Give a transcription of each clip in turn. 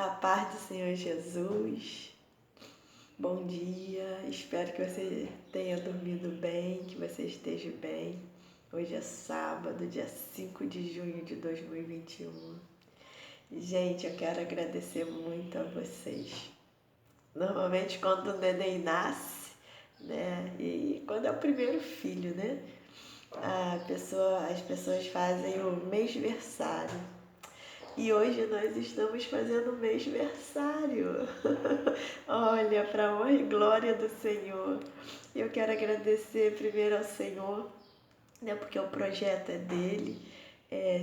A paz do Senhor Jesus. Bom dia, espero que você tenha dormido bem, que você esteja bem. Hoje é sábado, dia 5 de junho de 2021. Gente, eu quero agradecer muito a vocês. Normalmente quando o neném nasce, né, e quando é o primeiro filho, né, as pessoas fazem o mêsversário. E hoje nós estamos fazendo o mêsversário. Olha, para honra e glória do Senhor. Eu quero agradecer primeiro ao Senhor, né, porque o projeto é dele.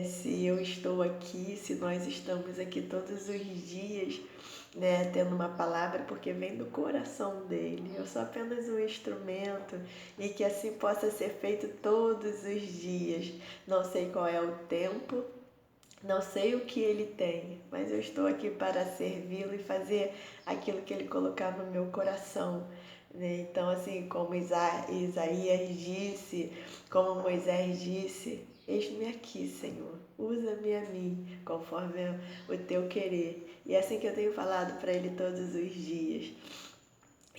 Se eu estou aqui, se nós estamos aqui todos os dias, né, tendo uma palavra, porque vem do coração dele. Eu sou apenas um instrumento e que assim possa ser feito todos os dias. Não sei qual é o tempo, não sei o que ele tem, mas eu estou aqui para servi-lo e fazer aquilo que ele colocar no meu coração, né? Então, assim, como Isaías disse, como Moisés disse, eis-me aqui, Senhor, usa-me a mim, conforme o teu querer. E é assim que eu tenho falado para ele todos os dias.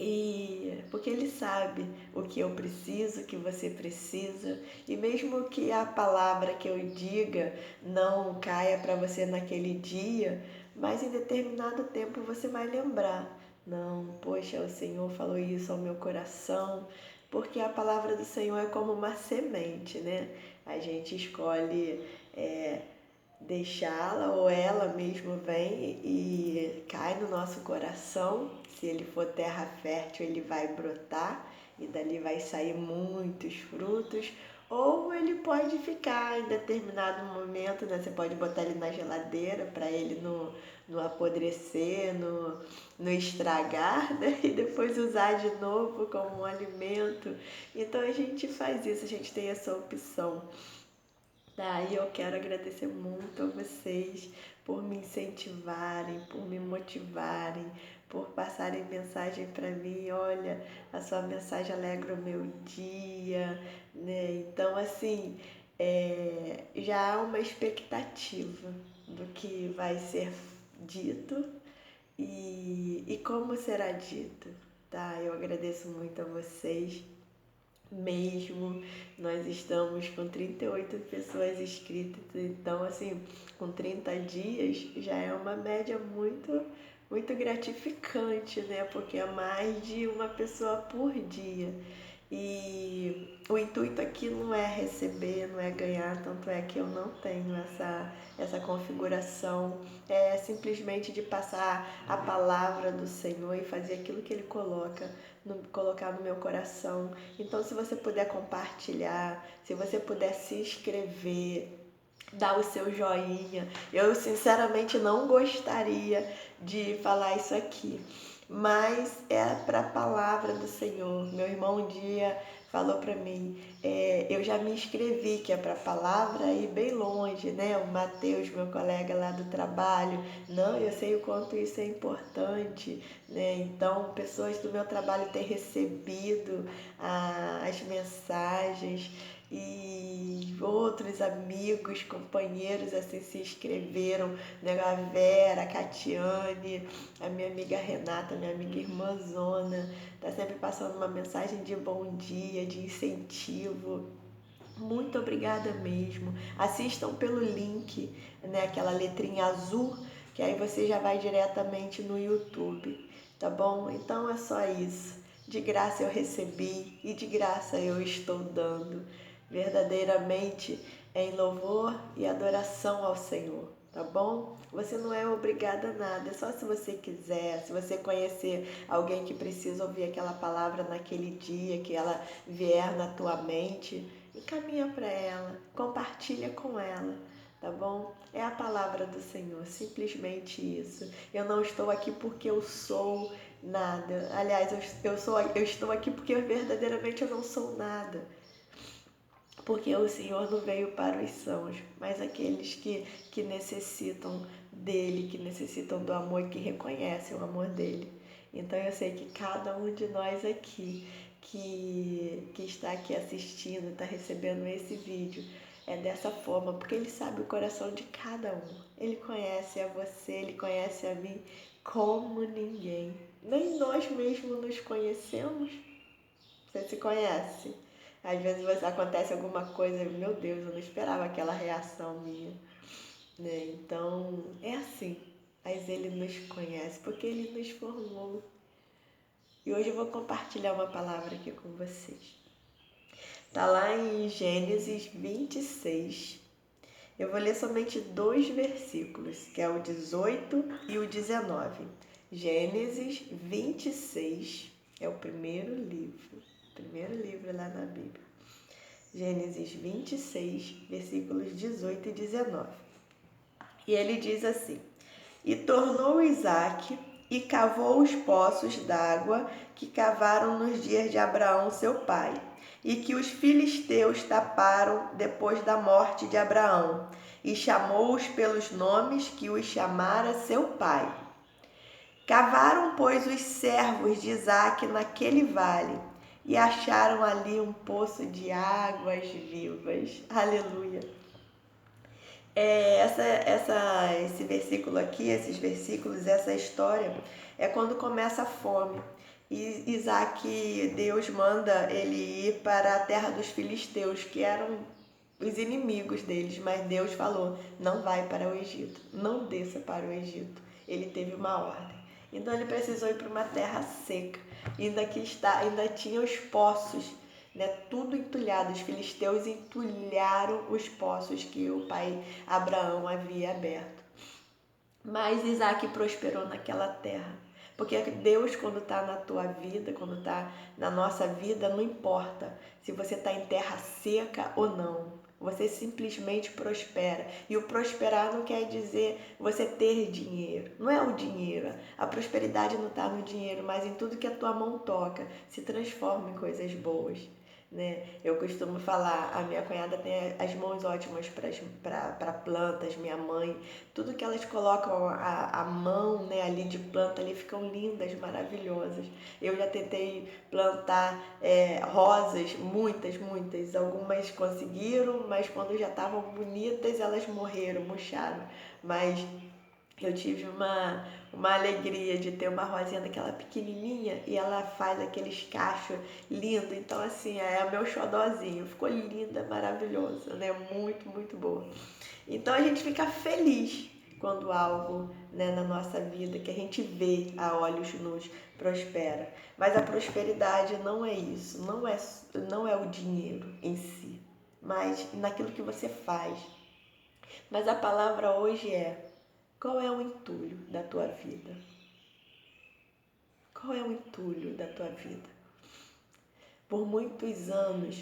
E porque ele sabe o que eu preciso, o que você precisa, e mesmo que a palavra que eu diga não caia para você naquele dia, mas em determinado tempo você vai lembrar. Não, poxa, o Senhor falou isso ao meu coração, porque a palavra do Senhor é como uma semente, né? A gente escolhe deixá-la ou ela mesmo vem e cai no nosso coração. Se ele for terra fértil, ele vai brotar e dali vai sair muitos frutos. Ou ele pode ficar em determinado momento, né? Você pode botar ele na geladeira para ele não apodrecer, não estragar, né? E depois usar de novo como um alimento. Então a gente faz isso, a gente tem essa opção. Daí eu quero agradecer muito a vocês por me incentivarem, por me motivarem, por passarem mensagem para mim. Olha, a sua mensagem alegra o meu dia, né? Então, assim, já há uma expectativa do que vai ser dito e como será dito, tá? Eu agradeço muito a vocês mesmo. Nós estamos com 38 pessoas inscritas, então assim, com 30 dias já é uma média muito gratificante, né? Porque é mais de uma pessoa por dia. E o intuito aqui não é receber, não é ganhar, tanto é que eu não tenho essa configuração. É simplesmente de passar a palavra do Senhor e fazer aquilo que Ele colocar no meu coração. Então, se você puder compartilhar, se você puder se inscrever, dar o seu joinha. Eu sinceramente não gostaria de falar isso aqui, mas é para a palavra do Senhor. Meu irmão um dia falou para mim, eu já me inscrevi, que é para a palavra ir bem longe, né? O Mateus, meu colega lá do trabalho, não, eu sei o quanto isso é importante, né? Então, pessoas do meu trabalho têm recebido as mensagens e outros amigos, companheiros assim se inscreveram, né? A Vera, a Catiane, a minha amiga Renata, minha amiga irmãzona, tá sempre passando uma mensagem de bom dia, de incentivo. Muito obrigada mesmo. Assistam pelo link, né? Aquela letrinha azul, que aí você já vai diretamente no YouTube, tá bom? Então é só isso. De graça eu recebi e de graça eu estou dando. Verdadeiramente em louvor e adoração ao Senhor, tá bom? Você não é obrigada a nada, é só se você quiser, se você conhecer alguém que precisa ouvir aquela palavra naquele dia, que ela vier na tua mente, encaminha para ela, compartilha com ela, tá bom? É a palavra do Senhor, simplesmente isso. Eu não estou aqui porque eu sou nada. Aliás, eu estou aqui porque verdadeiramente eu não sou nada. Porque o Senhor não veio para os sãos, mas aqueles que necessitam dele, que necessitam do amor e que reconhecem o amor dele. Então eu sei que cada um de nós aqui, que está aqui assistindo, está recebendo esse vídeo, é dessa forma, porque Ele sabe o coração de cada um. Ele conhece a você, Ele conhece a mim como ninguém. Nem nós mesmos nos conhecemos. Você se conhece? Às vezes acontece alguma coisa, meu Deus, eu não esperava aquela reação minha. Né? Então, é assim. Mas Ele nos conhece, porque Ele nos formou. E hoje eu vou compartilhar uma palavra aqui com vocês. Está lá em Gênesis 26. Eu vou ler somente 2 versículos, que é o 18 e o 19. Gênesis 26 é o primeiro livro lá na Bíblia. Gênesis 26, versículos 18 e 19. E ele diz assim: E tornou Isaque e cavou os poços d'água que cavaram nos dias de Abraão seu pai, e que os filisteus taparam depois da morte de Abraão, e chamou-os pelos nomes que os chamara seu pai. Cavaram, pois, os servos de Isaque naquele vale, e acharam ali um poço de águas vivas. Aleluia! Esse versículo aqui, esses versículos, essa história, é quando começa a fome. E Isaque, Deus manda ele ir para a terra dos filisteus, que eram os inimigos deles, mas Deus falou: não vai para o Egito, não desça para o Egito. Ele teve uma ordem. Então ele precisou ir para uma terra seca, ainda tinha os poços, né, tudo entulhado. Os filisteus entulharam os poços que o pai Abraão havia aberto. Mas Isaque prosperou naquela terra. Porque Deus, quando está na tua vida, quando está na nossa vida, não importa se você está em terra seca ou não. Você simplesmente prospera. E o prosperar não quer dizer você ter dinheiro. Não é o dinheiro. A prosperidade não está no dinheiro, mas em tudo que a tua mão toca. Se transforma em coisas boas. Né? Eu costumo falar, a minha cunhada tem as mãos ótimas para plantas, minha mãe, tudo que elas colocam a mão, né, ali de planta, ali ficam lindas, maravilhosas. Eu já tentei plantar rosas, muitas, algumas conseguiram, mas quando já estavam bonitas elas morreram, murcharam, mas eu tive uma alegria de ter uma rosinha daquela pequenininha e ela faz aqueles cachos lindos. Então, assim, é o meu xodózinho. Ficou linda, maravilhosa, né? Muito boa. Então, a gente fica feliz quando algo, né, na nossa vida que a gente vê a olhos nus prospera. Mas a prosperidade não é isso. Não é o dinheiro em si, mas naquilo que você faz. Mas a palavra hoje é: qual é o entulho da tua vida? Qual é o entulho da tua vida? Por muitos anos,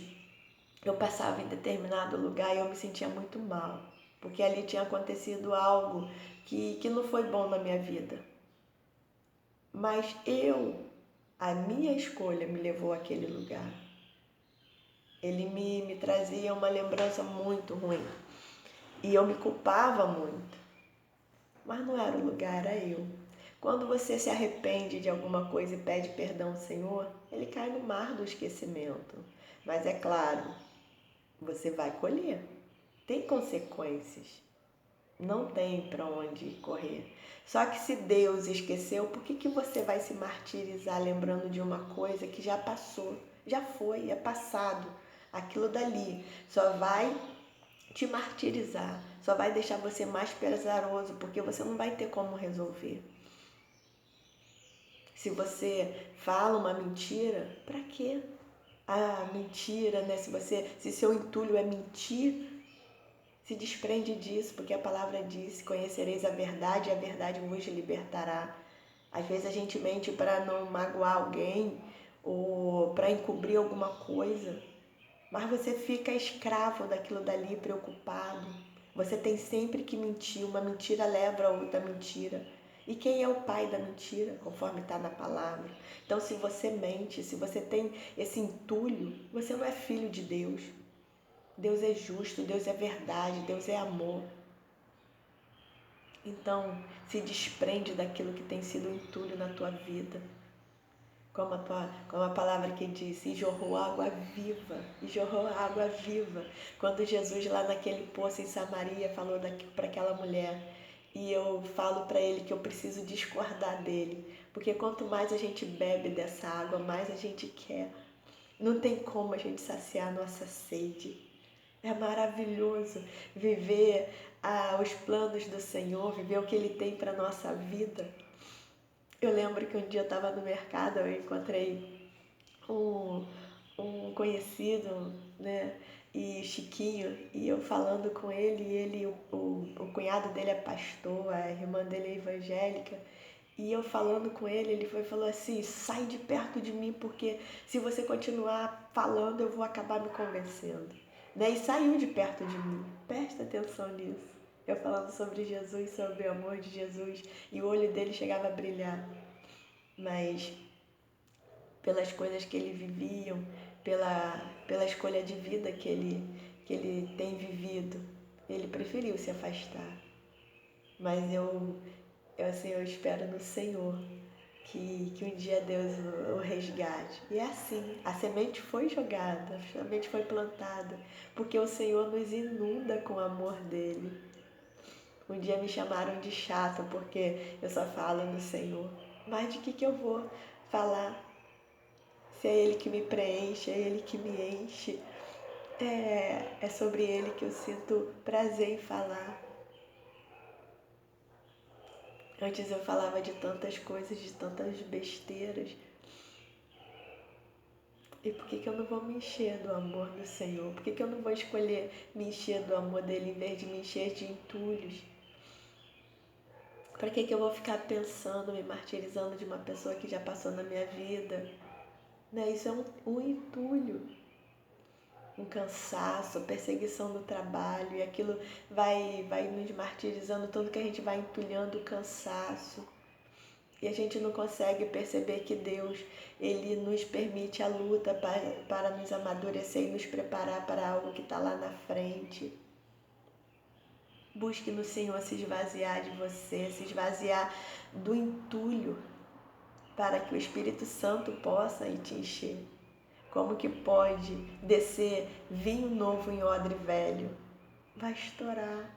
eu passava em determinado lugar e eu me sentia muito mal, porque ali tinha acontecido algo que não foi bom na minha vida. Mas a minha escolha me levou àquele lugar. Ele me trazia uma lembrança muito ruim e eu me culpava muito. Mas não era o lugar, era eu. Quando você se arrepende de alguma coisa e pede perdão ao Senhor, ele cai no mar do esquecimento. Mas é claro, você vai colher. Tem consequências. Não tem para onde correr. Só que se Deus esqueceu, por que você vai se martirizar lembrando de uma coisa que já passou? Já foi, é passado. Aquilo dali só vai te martirizar, só vai deixar você mais pesaroso, porque você não vai ter como resolver. Se você fala uma mentira, para quê? Mentira, né? Se seu entulho é mentir, se desprende disso, porque a palavra diz: conhecereis a verdade e a verdade vos libertará. Às vezes a gente mente para não magoar alguém ou para encobrir alguma coisa, mas você fica escravo daquilo dali, preocupado. Você tem sempre que mentir, uma mentira leva a outra mentira. E quem é o pai da mentira, conforme está na palavra? Então, se você mente, se você tem esse entulho, você não é filho de Deus. Deus é justo, Deus é verdade, Deus é amor. Então, se desprende daquilo que tem sido entulho na tua vida. como a palavra que diz, e jorrou água viva, e jorrou água viva. Quando Jesus lá naquele poço em Samaria falou para aquela mulher, e eu falo para ele que eu preciso discordar dele, porque quanto mais a gente bebe dessa água, mais a gente quer. Não tem como a gente saciar a nossa sede. É maravilhoso viver os planos do Senhor, viver o que Ele tem para a nossa vida. Eu lembro que um dia eu estava no mercado, eu encontrei um conhecido, né? E Chiquinho, e eu falando com ele, e ele, o cunhado dele é pastor, a irmã dele é evangélica, e eu falando com ele, ele falou assim, sai de perto de mim, porque se você continuar falando, eu vou acabar me convencendo. Né? E saiu de perto de mim, presta atenção nisso. Eu falando sobre Jesus, sobre o amor de Jesus, e o olho dele chegava a brilhar. Mas pelas coisas que ele vivia, pela escolha de vida que ele tem vivido, ele preferiu se afastar. Mas eu espero no Senhor que um dia Deus o resgate. E é assim, a semente foi jogada, a semente foi plantada, porque o Senhor nos inunda com o amor dele. Um dia me chamaram de chata porque eu só falo no Senhor. Mas de que eu vou falar? Se é Ele que me preenche, é Ele que me enche. É sobre Ele que eu sinto prazer em falar. Antes eu falava de tantas coisas, de tantas besteiras. E por que eu não vou me encher do amor do Senhor? Por que eu não vou escolher me encher do amor dele em vez de me encher de entulhos? Para que eu vou ficar pensando, me martirizando de uma pessoa que já passou na minha vida? Né? Isso é um entulho, um cansaço, perseguição do trabalho, e aquilo vai nos martirizando, tanto que a gente vai entulhando o cansaço. E a gente não consegue perceber que Deus, Ele nos permite a luta para nos amadurecer e nos preparar para algo que está lá na frente. Busque no Senhor se esvaziar de você, se esvaziar do entulho, para que o Espírito Santo possa te encher. Como que pode descer vinho novo em odre velho? Vai estourar.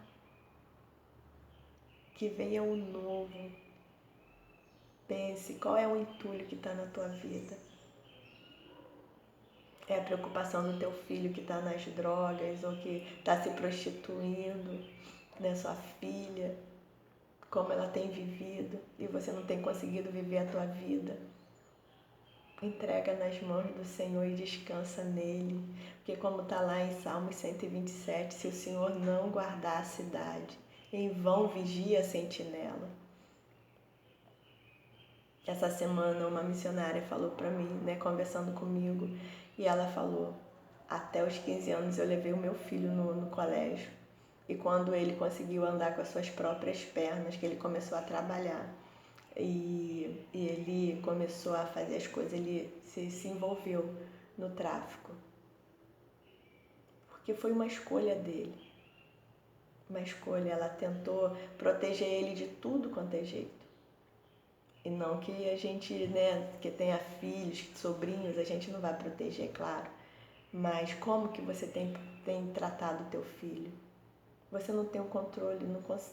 Que venha um novo. Pense, qual é o entulho que está na tua vida? É a preocupação do teu filho que está nas drogas ou que está se prostituindo, né? Sua filha, como ela tem vivido e você não tem conseguido viver a tua vida. Entrega nas mãos do Senhor e descansa nele. Porque como está lá em Salmos 127, se o Senhor não guardar a cidade, em vão vigia a sentinela. Essa semana uma missionária falou para mim, né, conversando comigo, e ela falou, até os 15 anos eu levei o meu filho no colégio. E quando ele conseguiu andar com as suas próprias pernas, que ele começou a trabalhar, e ele começou a fazer as coisas, ele se envolveu no tráfico. Porque foi uma escolha dele. Uma escolha, ela tentou proteger ele de tudo quanto é jeito. E não que a gente, né, que tenha filhos, sobrinhos, a gente não vai proteger, claro. Mas como que você tem tratado o teu filho? Você não tem o controle,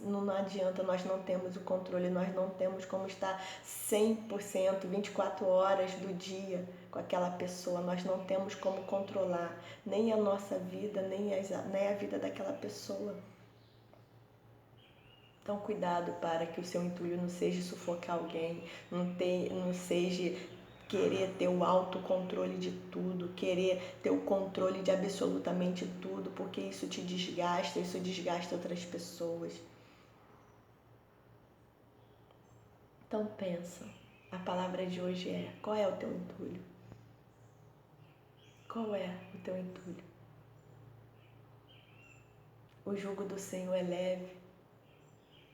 não adianta, nós não temos o controle, nós não temos como estar 100%, 24 horas do dia com aquela pessoa, nós não temos como controlar nem a nossa vida, nem a vida daquela pessoa. Então, cuidado para que o seu entulho não seja sufocar alguém, não seja querer ter o autocontrole de tudo, querer ter o controle de absolutamente tudo, porque isso te desgasta, isso desgasta outras pessoas. Então pensa, a palavra de hoje é, qual é o teu entulho? Qual é o teu entulho? O jugo do Senhor é leve,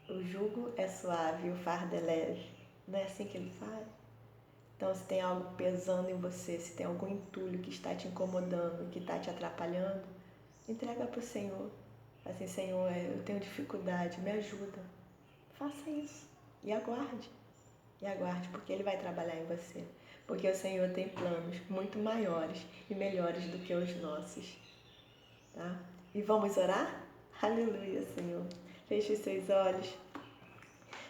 o jugo é suave, o fardo é leve. Não é assim que ele faz? Então, se tem algo pesando em você, se tem algum entulho que está te incomodando, que está te atrapalhando, entrega para o Senhor. Assim, Senhor, eu tenho dificuldade, me ajuda. Faça isso e aguarde. E aguarde, porque Ele vai trabalhar em você. porque o Senhor tem planos muito maiores e melhores do que os nossos, tá? E vamos orar? Aleluia, Senhor. Feche os seus olhos.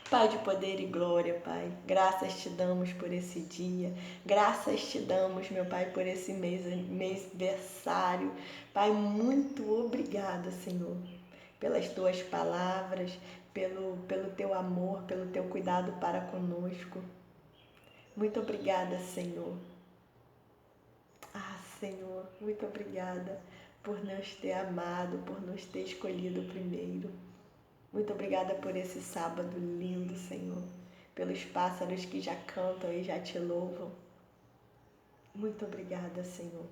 Pai de poder e glória, Pai, graças te damos por esse dia, graças te damos, meu Pai, por esse mêsversário. Pai, muito obrigada, Senhor, pelas tuas palavras, pelo teu amor, pelo teu cuidado para conosco. Muito obrigada, Senhor. Ah, Senhor, muito obrigada por nos ter amado, por nos ter escolhido primeiro. Muito obrigada por esse sábado lindo, Senhor, pelos pássaros que já cantam e já te louvam. Muito obrigada, Senhor,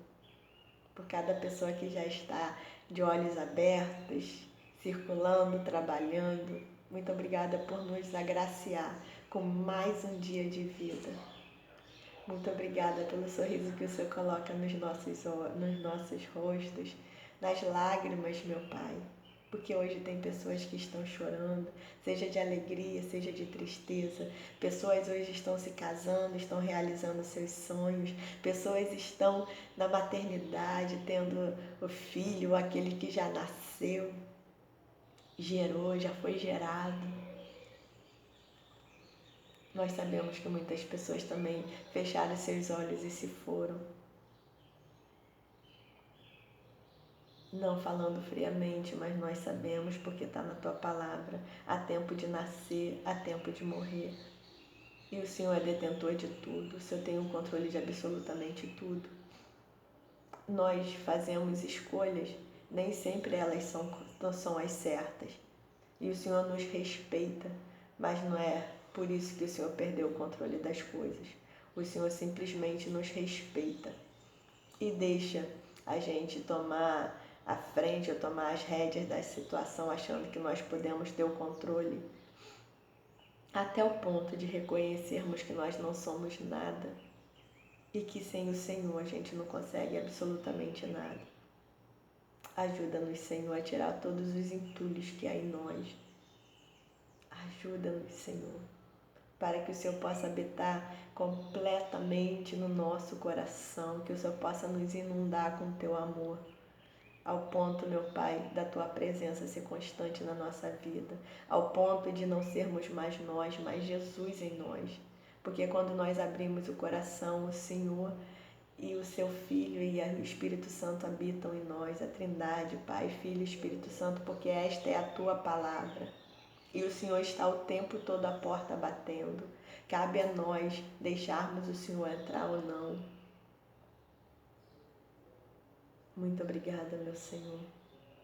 por cada pessoa que já está de olhos abertos, circulando, trabalhando. Muito obrigada por nos agraciar com mais um dia de vida. Muito obrigada pelo sorriso que o Senhor coloca nos nossos rostos, nas lágrimas, meu Pai. Porque hoje tem pessoas que estão chorando, seja de alegria, seja de tristeza. Pessoas hoje estão se casando, estão realizando seus sonhos. Pessoas estão na maternidade, tendo o filho, aquele que já nasceu, gerou, já foi gerado. Nós sabemos que muitas pessoas também fecharam seus olhos e se foram. Não falando friamente, mas nós sabemos porque está na tua palavra. Há tempo de nascer, há tempo de morrer. E o Senhor é detentor de tudo. O Senhor tem o controle de absolutamente tudo. Nós fazemos escolhas, nem sempre elas são as certas. E o Senhor nos respeita, mas não é por isso que o Senhor perdeu o controle das coisas. O Senhor simplesmente nos respeita e deixa a gente tomar a frente ou tomar as rédeas da situação achando que nós podemos ter o controle, até o ponto de reconhecermos que nós não somos nada e que sem o Senhor a gente não consegue absolutamente nada. Ajuda-nos, Senhor, a tirar todos os entulhos que há em nós. Ajuda-nos, Senhor, para que o Senhor possa habitar completamente no nosso coração, que o Senhor possa nos inundar com o teu amor, ao ponto, meu Pai, da tua presença ser constante na nossa vida, ao ponto de não sermos mais nós, mas Jesus em nós. Porque quando nós abrimos o coração, o Senhor e o seu Filho e o Espírito Santo habitam em nós, a Trindade, Pai, Filho e Espírito Santo, porque esta é a tua palavra. E o Senhor está o tempo todo à porta batendo. Cabe a nós deixarmos o Senhor entrar ou não. Muito obrigada, meu Senhor.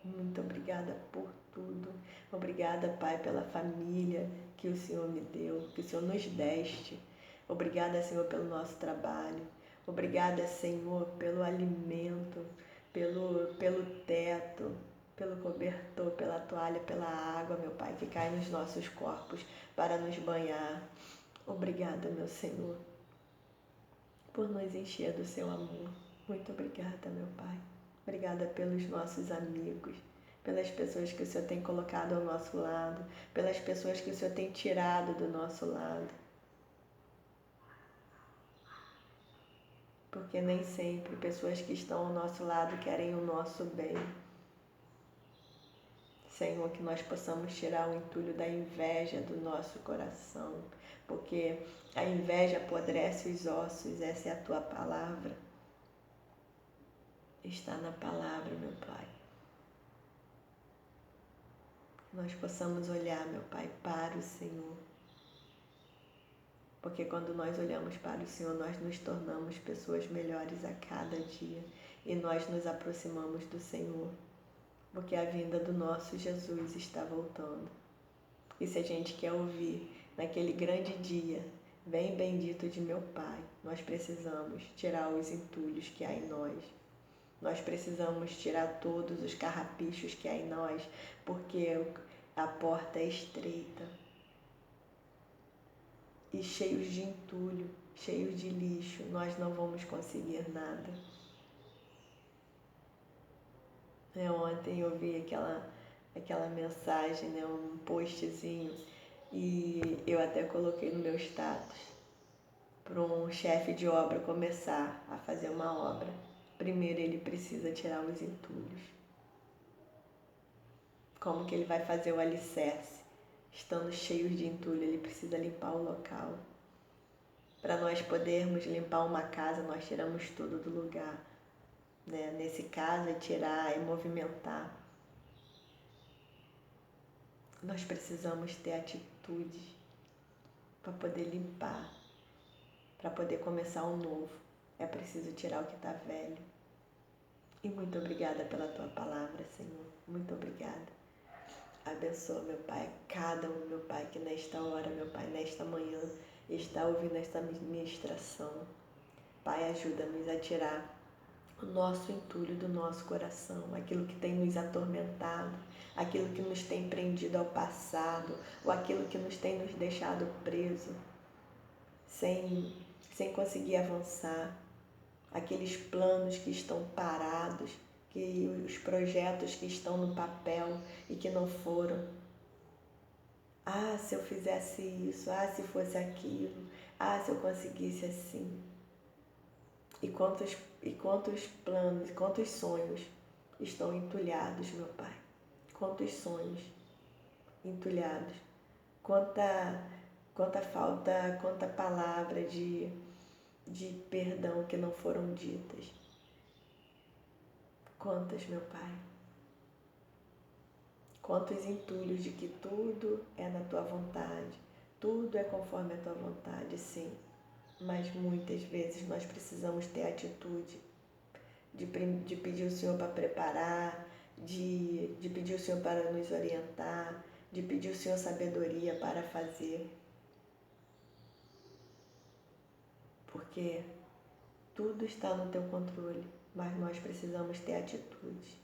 Muito obrigada por tudo. Obrigada, Pai, pela família que o Senhor me deu, que o Senhor nos deste. Obrigada, Senhor, pelo nosso trabalho. Obrigada, Senhor, pelo alimento, pelo teto, pelo cobertor, pela toalha, pela água, meu Pai, que cai nos nossos corpos para nos banhar. Obrigada, meu Senhor, por nos encher do seu amor. Muito obrigada, meu Pai. Obrigada pelos nossos amigos, pelas pessoas que o Senhor tem colocado ao nosso lado, pelas pessoas que o Senhor tem tirado do nosso lado. Porque nem sempre pessoas que estão ao nosso lado querem o nosso bem. Senhor, que nós possamos tirar o entulho da inveja do nosso coração, porque a inveja apodrece os ossos, essa é a tua palavra. Está na palavra, meu Pai. Nós possamos olhar, meu Pai, para o Senhor. Porque quando nós olhamos para o Senhor, nós nos tornamos pessoas melhores a cada dia e nós nos aproximamos do Senhor, porque a vinda do nosso Jesus está voltando. E se a gente quer ouvir naquele grande dia, vem bendito de meu Pai, nós precisamos tirar os entulhos que há em nós. Nós precisamos tirar todos os carrapichos que há em nós, porque a porta é estreita e cheios de entulho, cheios de lixo, nós não vamos conseguir nada. Ontem eu vi aquela mensagem, um postzinho, e eu até coloquei no meu status, para um chefe de obra começar a fazer uma obra, primeiro ele precisa tirar os entulhos. Como que ele vai fazer o alicerce? Estando cheio de entulho, ele precisa limpar o local. Para nós podermos limpar uma casa, nós tiramos tudo do lugar. Né? Nesse caso, é tirar, é movimentar. Nós precisamos ter atitude para poder limpar, para poder começar um novo. É preciso tirar o que está velho. E muito obrigada pela tua palavra, Senhor. Muito obrigada. Abençoa, meu Pai, cada um, meu Pai, que nesta hora, meu Pai, nesta manhã, está ouvindo esta ministração. Pai, ajuda-nos a tirar o nosso entulho do nosso coração, aquilo que tem nos atormentado, aquilo que nos tem prendido ao passado, ou aquilo que nos tem nos deixado preso, sem conseguir avançar, aqueles planos que estão parados, que os projetos que estão no papel e que não foram. Ah, se eu fizesse isso, ah, se fosse aquilo, ah, se eu conseguisse assim. E quantos planos, quantos sonhos estão entulhados, meu Pai. Quantos sonhos entulhados. Quanta falta, quanta palavra de perdão que não foram ditas. Quantas, meu Pai? Quantos entulhos de que tudo é na Tua vontade, tudo é conforme a Tua vontade, sim. Mas muitas vezes nós precisamos ter atitude de pedir o Senhor para preparar, de pedir o Senhor para nos orientar, de pedir o Senhor sabedoria para fazer. Porque tudo está no Teu controle, mas nós precisamos ter atitude.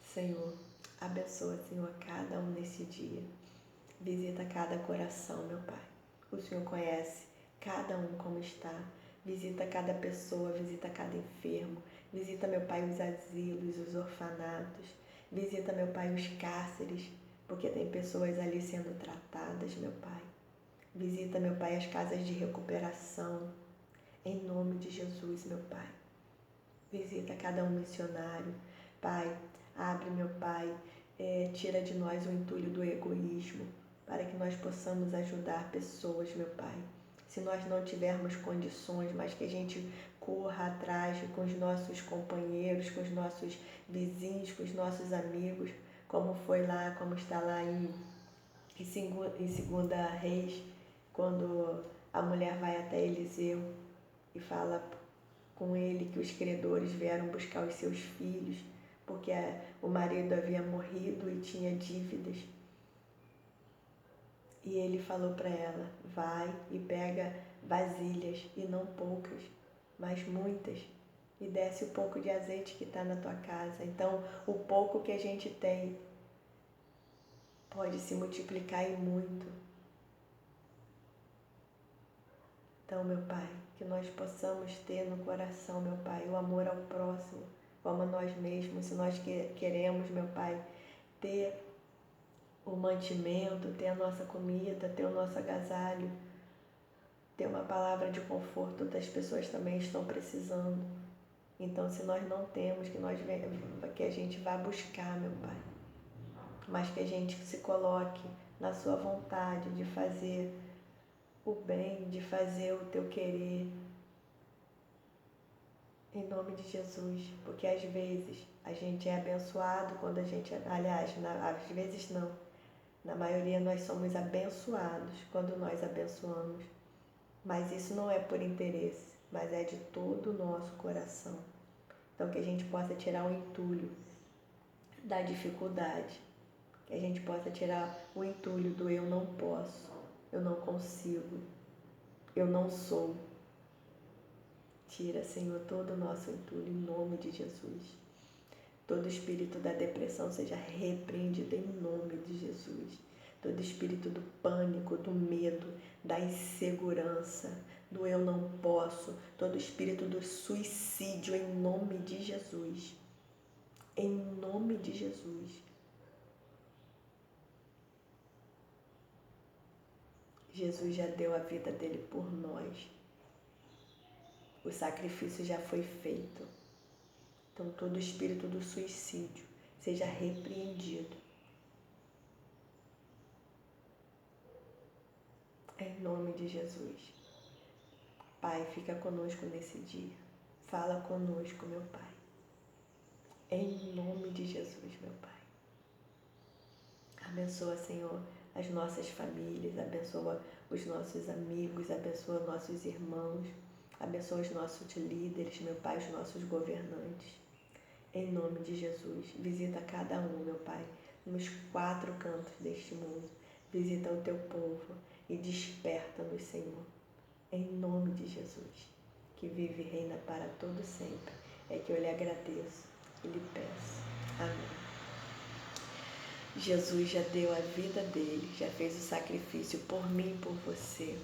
Senhor, abençoa, Senhor, cada um nesse dia. Visita cada coração, meu Pai. O Senhor conhece cada um como está. Visita cada pessoa, visita cada enfermo. Visita, meu Pai, os asilos, os orfanatos. Visita, meu Pai, os cárceres, porque tem pessoas ali sendo tratadas, meu Pai. Visita, meu Pai, as casas de recuperação. Em nome de Jesus, meu Pai. Visita cada um missionário. Pai, abre, meu Pai, tira de nós o entulho do egoísmo, para que nós possamos ajudar pessoas, meu Pai. Se nós não tivermos condições, mas que a gente corra atrás com os nossos companheiros, com os nossos vizinhos, com os nossos amigos, como foi lá, como está lá em 2 Reis, quando a mulher vai até Eliseu e fala com ele que os credores vieram buscar os seus filhos, porque o marido havia morrido e tinha dívidas. E ele falou para ela, vai e pega vasilhas, e não poucas, mas muitas, e desce o pouco de azeite que está na tua casa. Então, o pouco que a gente tem pode se multiplicar em muito. Então, meu Pai, que nós possamos ter no coração, meu Pai, o amor ao próximo, como a nós mesmos. Se nós queremos, meu Pai, ter o mantimento, ter a nossa comida, ter o nosso agasalho, ter uma palavra de conforto, outras pessoas também estão precisando. Então, se nós não temos, que a gente vá buscar, meu Pai, mas que a gente se coloque na sua vontade de fazer o bem, de fazer o teu querer, em nome de Jesus, porque às vezes a gente é abençoado quando a gente, aliás, às vezes não, na maioria nós somos abençoados quando nós abençoamos, mas isso não é por interesse, mas é de todo o nosso coração. Então que a gente possa tirar o entulho da dificuldade, que a gente possa tirar o entulho do eu não posso, eu não consigo, eu não sou. Tira, Senhor, todo o nosso entulho em nome de Jesus. Todo espírito da depressão seja repreendido em nome de Jesus. Todo espírito do pânico, do medo, da insegurança, do eu não posso, todo espírito do suicídio em nome de Jesus. Em nome de Jesus. Jesus já deu a vida dele por nós. O sacrifício já foi feito. Então todo espírito do suicídio seja repreendido. Em nome de Jesus. Pai, fica conosco nesse dia. Fala conosco, meu Pai. Em nome de Jesus, meu Pai. Abençoa, Senhor, as nossas famílias, abençoa os nossos amigos, abençoa nossos irmãos, abençoa os nossos líderes, meu Pai, os nossos governantes. Em nome de Jesus, visita cada um, meu Pai, nos 4 cantos deste mundo. Visita o teu povo e desperta-nos, Senhor. Em nome de Jesus, que vive e reina para todo sempre, é que eu lhe agradeço e lhe peço. Amém. Jesus já deu a vida dele, já fez o sacrifício por mim e por você.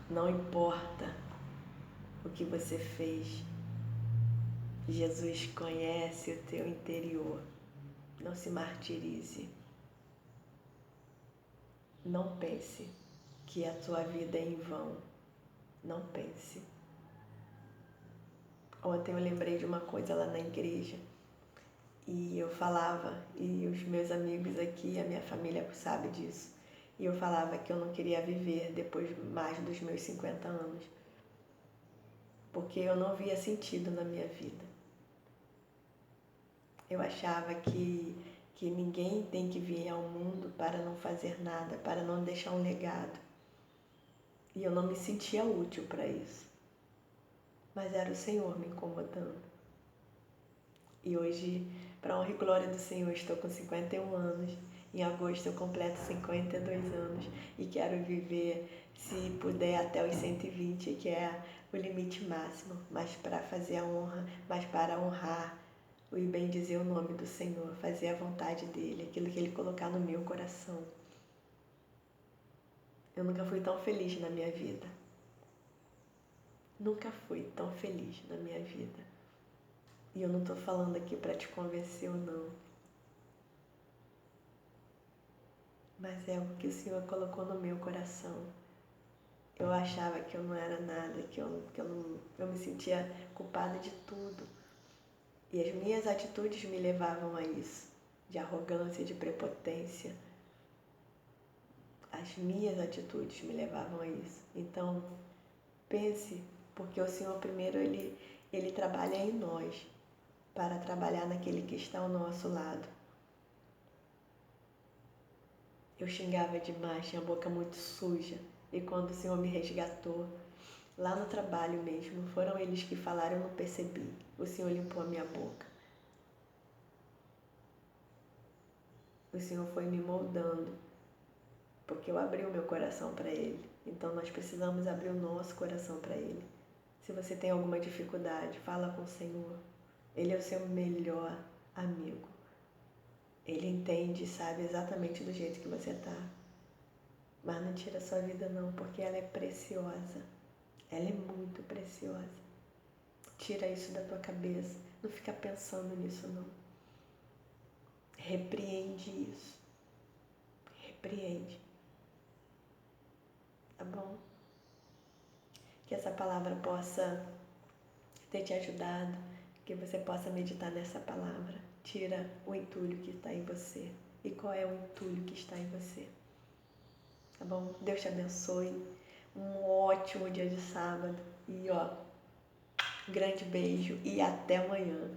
Não importa o que você fez, Jesus conhece o teu interior. Não se martirize. Não pense que a tua vida é em vão. Não pense. Ontem eu lembrei de uma coisa lá na igreja e eu falava, e os meus amigos aqui, a minha família sabe disso, e eu falava que eu não queria viver depois mais dos meus 50 anos, porque eu não via sentido na minha vida. Eu achava que ninguém tem que vir ao mundo para não fazer nada, para não deixar um legado. E eu não me sentia útil para isso. Mas era o Senhor me incomodando. E hoje, para honra e glória do Senhor, estou com 51 anos. Em agosto eu completo 52 anos e quero viver, se puder, até os 120, que é o limite máximo. Mas para fazer a honra, mas para honrar e bem dizer o nome do Senhor, fazer a vontade dEle, aquilo que Ele colocar no meu coração. Eu nunca fui tão feliz na minha vida. Nunca fui tão feliz na minha vida. E eu não estou falando aqui para te convencer ou não. Mas é o que o Senhor colocou no meu coração. Eu achava que eu não era nada, que eu me sentia culpada de tudo. E as minhas atitudes me levavam a isso, de arrogância, de prepotência. As minhas atitudes me levavam a isso. Então, pense, porque o Senhor primeiro, Ele trabalha em nós, para trabalhar naquele que está ao nosso lado. Eu xingava demais, tinha a boca muito suja. E quando o Senhor me resgatou, lá no trabalho mesmo, foram eles que falaram, eu não percebi. O Senhor limpou a minha boca. O Senhor foi me moldando, porque eu abri o meu coração para Ele. Então nós precisamos abrir o nosso coração para Ele. Se você tem alguma dificuldade, fala com o Senhor. Ele é o seu melhor amigo. Ele entende e sabe exatamente do jeito que você está. Mas não tira a sua vida não, porque ela é preciosa. Ela é muito preciosa. Tira isso da tua cabeça. Não fica pensando nisso não. Repreende isso. Repreende. Tá bom? Que essa palavra possa ter te ajudado. Que você possa meditar nessa palavra. Tira o entulho que está em você. E qual é o entulho que está em você? Tá bom? Deus te abençoe. Um ótimo dia de sábado. E grande beijo e até amanhã.